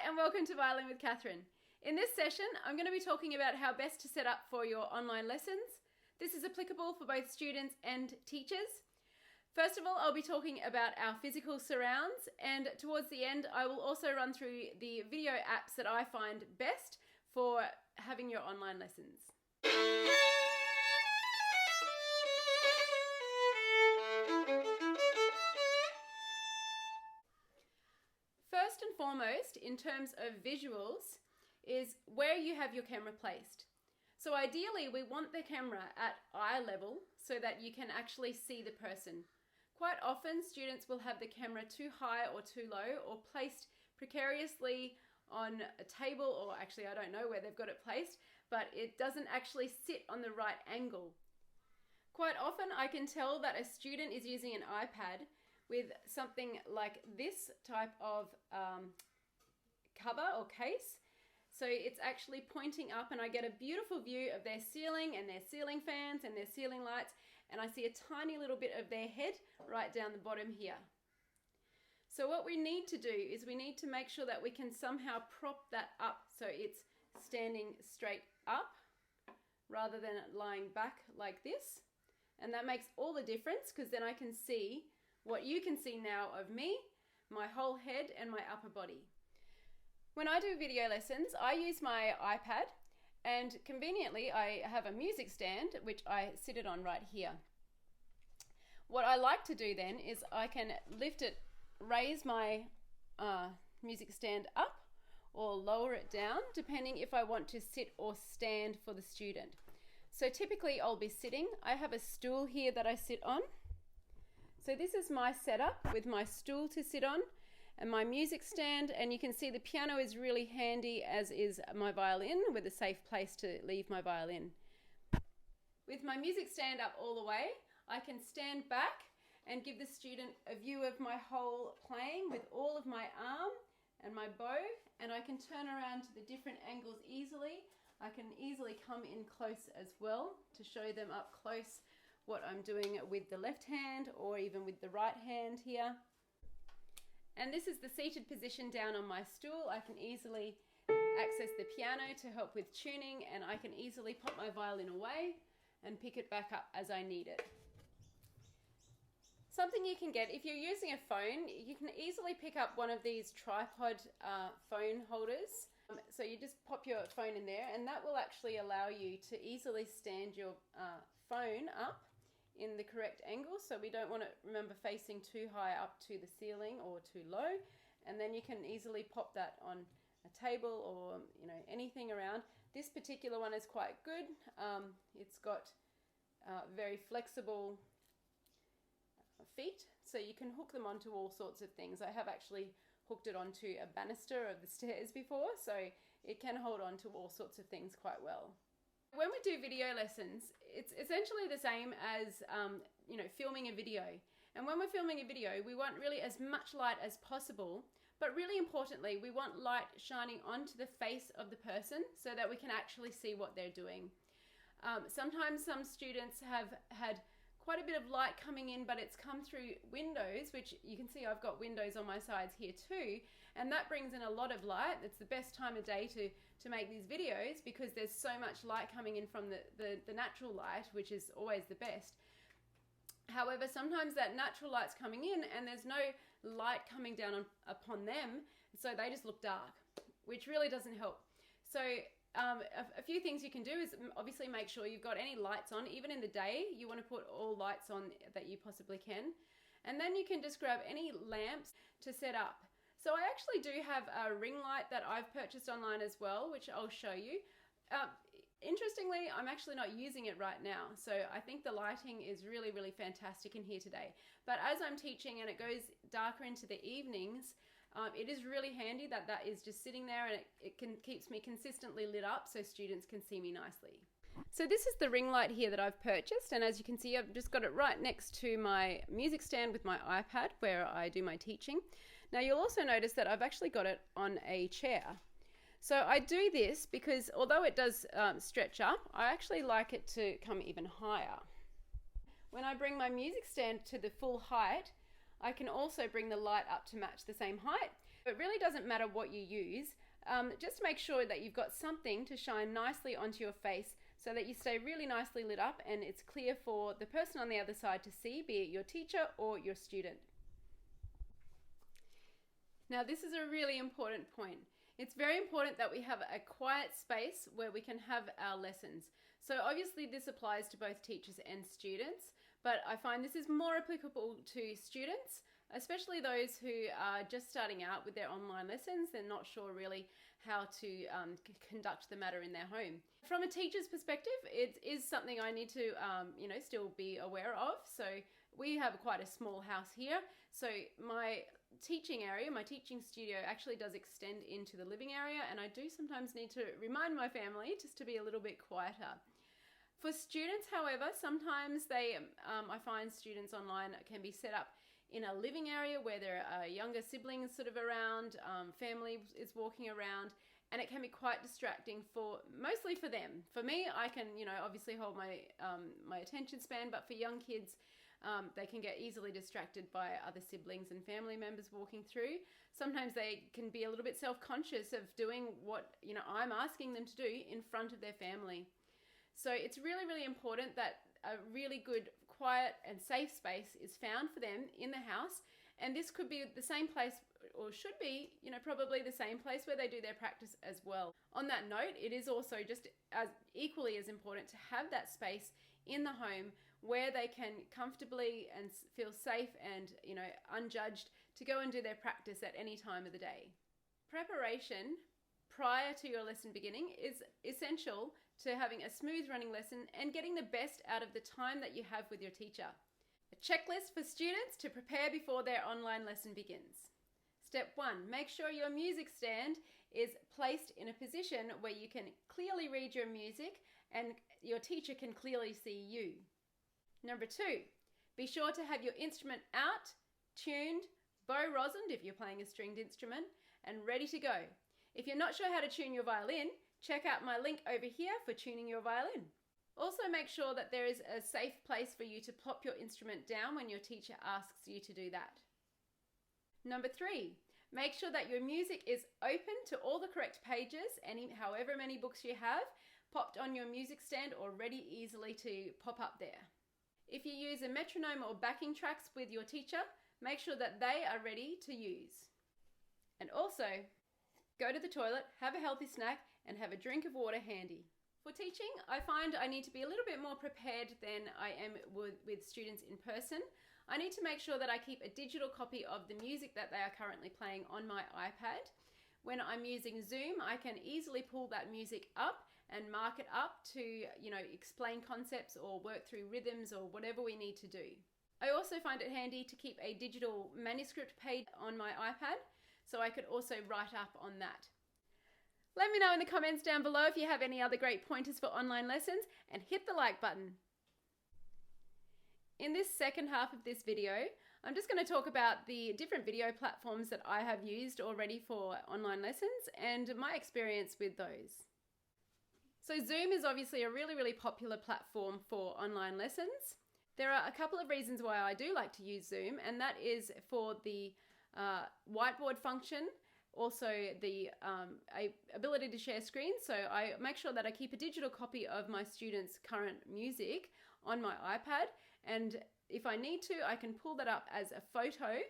and welcome to Violin with Catherine. In this session, I'm going to be talking about how best to set up for your online lessons. This is applicable for both students and teachers. First of all, I'll be talking about our physical surrounds, and towards the end, I will also run through the video apps that I find best for having your online lessons. First and foremost, in terms of visuals, is where you have your camera placed. So ideally, we want the camera at eye level so that you can actually see the person. Quite often, students will have the camera too high or too low, or placed precariously on a table, or actually I don't know where they've got it placed, but it doesn't actually sit on the right angle. Quite often I can tell that a student is using an iPad with something like this type of cover or case. So it's actually pointing up, and I get a beautiful view of their ceiling and their ceiling fans and their ceiling lights, and I see a tiny little bit of their head right down the bottom here. So what we need to do is we need to make sure that we can somehow prop that up so it's standing straight up rather than lying back like this. And that makes all the difference, because then I can see what you can see now of me, my whole head and my upper body. When I do video lessons, I use my iPad, and conveniently I have a music stand which I sit it on right here. What I like to do then is I can lift it, raise my music stand up or lower it down, depending if I want to sit or stand for the student. So typically I'll be sitting. I have a stool here that I sit on. So this is my setup with my stool to sit on and my music stand, and you can see the piano is really handy, as is my violin, with a safe place to leave my violin. With my music stand up all the way, I can stand back and give the student a view of my whole playing with all of my arm and my bow, and I can turn around to the different angles easily. I can easily come in close as well to show them up close what I'm doing with the left hand or even with the right hand here. And this is the seated position down on my stool. I can easily access the piano to help with tuning, and I can easily pop my violin away and pick it back up as I need it. Something you can get, if you're using a phone, you can easily pick up one of these tripod phone holders. So you just pop your phone in there, and that will actually allow you to easily stand your phone up in the correct angle, so we don't want it, remember, facing too high up to the ceiling or too low. And then you can easily pop that on a table or anything around. This particular one is quite good. It's got very flexible feet, so you can hook them onto all sorts of things. I have actually hooked it onto a banister of the stairs before, so it can hold on to all sorts of things quite well. When we do video lessons, it's essentially the same as filming a video. And when we're filming a video, we want really as much light as possible, but really importantly, we want light shining onto the face of the person so that we can actually see what they're doing. Sometimes some students have had quite a bit of light coming in, but it's come through windows, which you can see I've got windows on my sides here too, and that brings in a lot of light. It's the best time of day to make these videos, because there's so much light coming in from the natural light, which is always the best. However, sometimes that natural light's coming in and there's no light coming down upon them, so they just look dark, which really doesn't help. So a few things you can do is obviously make sure you've got any lights on. Even in the day, you want to put all lights on that you possibly can. And then you can just grab any lamps to set up. So I actually do have a ring light that I've purchased online as well, which I'll show you. Interestingly, I'm actually not using it right now, so I think the lighting is really, really fantastic in here today. But as I'm teaching and it goes darker into the evenings, it is really handy that is just sitting there, and it keeps me consistently lit up so students can see me nicely. So this is the ring light here that I've purchased, and as you can see, I've just got it right next to my music stand with my iPad where I do my teaching. Now you'll also notice that I've actually got it on a chair. So I do this because although it does stretch up, I actually like it to come even higher. When I bring my music stand to the full height, I can also bring the light up to match the same height, It really doesn't matter what you use. Just make sure that you've got something to shine nicely onto your face so that you stay really nicely lit up and it's clear for the person on the other side to see, be it your teacher or your student. Now, this is a really important point. It's very important that we have a quiet space where we can have our lessons. So obviously this applies to both teachers and students, but I find this is more applicable to students, especially those who are just starting out with their online lessons. They're not sure really how to conduct the matter in their home. From a teacher's perspective, it is something I need to still be aware of. So we have quite a small house here. So my teaching area, my teaching studio actually does extend into the living area, and I do sometimes need to remind my family just to be a little bit quieter. For students, however, sometimes I find students online can be set up in a living area where there are younger siblings sort of around, family is walking around, and it can be quite distracting mostly for them. For me, I can, obviously hold my attention span, but for young kids, they can get easily distracted by other siblings and family members walking through. Sometimes they can be a little bit self-conscious of doing what I'm asking them to do in front of their family. So it's really, really important that a really good, quiet and safe space is found for them in the house. And this could be the same place, or should be, probably the same place where they do their practice as well. On that note, it is also just as equally as important to have that space in the home where they can comfortably and feel safe and unjudged to go and do their practice at any time of the day. Preparation prior to your lesson beginning is essential to having a smooth running lesson and getting the best out of the time that you have with your teacher. A checklist for students to prepare before their online lesson begins. Step 1, make sure your music stand is placed in a position where you can clearly read your music and your teacher can clearly see you. Number 2, be sure to have your instrument out, tuned, bow rosined if you're playing a stringed instrument, and ready to go. If you're not sure how to tune your violin, check out my link over here for tuning your violin. Also make sure that there is a safe place for you to plop your instrument down when your teacher asks you to do that. Number 3, make sure that your music is open to all the correct pages, however many books you have, popped on your music stand or ready easily to pop up there. If you use a metronome or backing tracks with your teacher, make sure that they are ready to use. And also, go to the toilet, have a healthy snack, and have a drink of water handy. For teaching, I find I need to be a little bit more prepared than I am with students in person. I need to make sure that I keep a digital copy of the music that they are currently playing on my iPad. When I'm using Zoom, I can easily pull that music up and mark it up to, explain concepts or work through rhythms or whatever we need to do. I also find it handy to keep a digital manuscript page on my iPad, so I could also write up on that. Let me know in the comments down below if you have any other great pointers for online lessons, and hit the like button. In this second half of this video, I'm just going to talk about the different video platforms that I have used already for online lessons and my experience with those. So Zoom is obviously a really, really popular platform for online lessons. There are a couple of reasons why I do like to use Zoom, and that is for the whiteboard function, also the ability to share screens. So I make sure that I keep a digital copy of my students' current music on my iPad, and if I need to, I can pull that up as a photo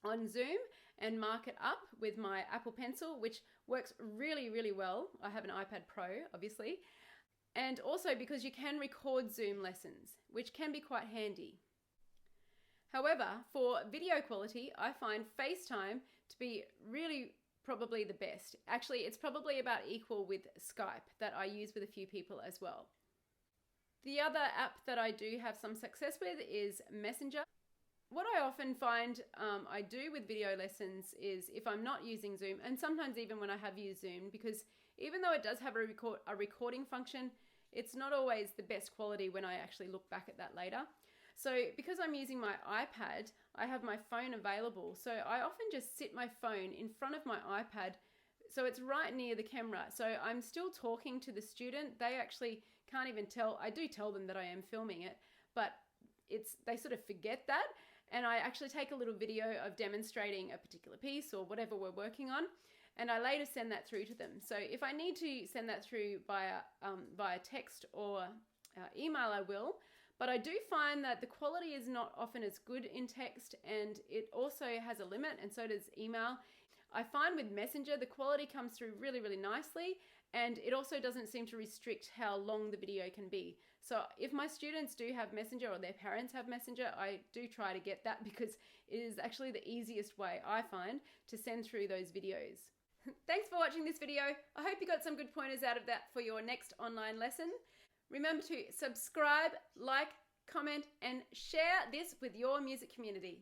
on Zoom and mark it up with my Apple Pencil, which works really, really well. I have an iPad Pro, obviously. And also because you can record Zoom lessons, which can be quite handy. However, for video quality, I find FaceTime to be really probably the best. Actually, it's probably about equal with Skype that I use with a few people as well. The other app that I do have some success with is Messenger. What I often find I do with video lessons is if I'm not using Zoom, and sometimes even when I have used Zoom, because even though it does have a recording function, it's not always the best quality when I actually look back at that later. So because I'm using my iPad, I have my phone available. So I often just sit my phone in front of my iPad so it's right near the camera. So I'm still talking to the student. They actually can't even tell. I do tell them that I am filming it, but they sort of forget that. and I actually take a little video of demonstrating a particular piece or whatever we're working on, and I later send that through to them. So if I need to send that through via text or email, I will. But I do find that the quality is not often as good in text, and it also has a limit, and so does email. I find with Messenger, the quality comes through really, really nicely, and it also doesn't seem to restrict how long the video can be. So if my students do have Messenger or their parents have Messenger, I do try to get that because it is actually the easiest way, I find, to send through those videos. Thanks for watching this video. I hope you got some good pointers out of that for your next online lesson. Remember to subscribe, like, comment, and share this with your music community.